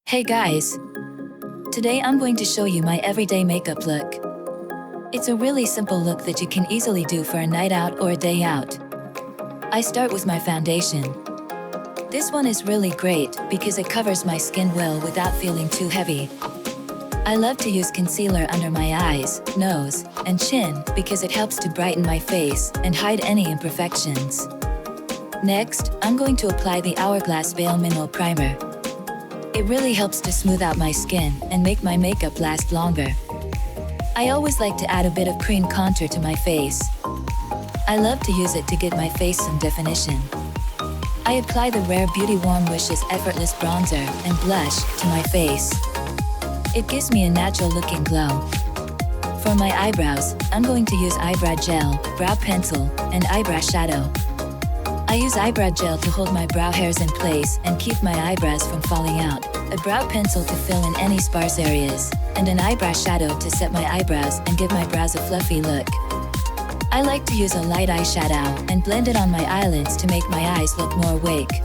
Hey guys! Today I'm going to show you my everyday makeup look. It's a really simple look that you can easily do for a night out or a day out. I start with my foundation. This one is really great because it covers my skin well without feeling too heavy. I love to use concealer under my eyes, nose, and chin because it helps to brighten my face and hide any imperfections. Next, I'm going to apply the Hourglass Veil Mineral Primer. It really helps to smooth out my skin and make my makeup last longer. I always like to add a bit of cream contour to my face. I love to use it to give my face some definition. I apply the Rare Beauty Warm Wishes Effortless Bronzer and Blush to my face. It gives me a natural looking glow. For my eyebrows, I'm going to use eyebrow gel, brow pencil, and eyebrow shadow. I use eyebrow gel to hold my brow hairs in place and keep my eyebrows from falling out, a brow pencil to fill in any sparse areas, and an eyebrow shadow to set my eyebrows and give my brows a fluffy look. I like to use a light eyeshadow and blend it on my eyelids to make my eyes look more awake.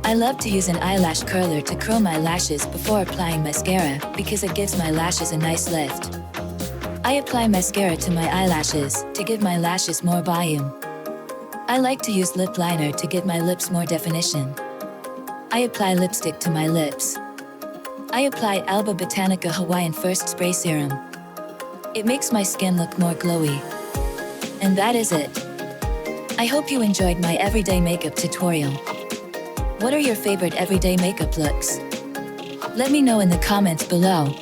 I love to use an eyelash curler to curl my lashes before applying mascara because it gives my lashes a nice lift. I apply mascara to my eyelashes to give my lashes more volume. I like to use lip liner to give my lips more definition. I apply lipstick to my lips. I apply Alba Botanica Hawaiian First Spray Serum. It makes my skin look more glowy. And that is it. I hope you enjoyed my everyday makeup tutorial. What are your favorite everyday makeup looks? Let me know in the comments below.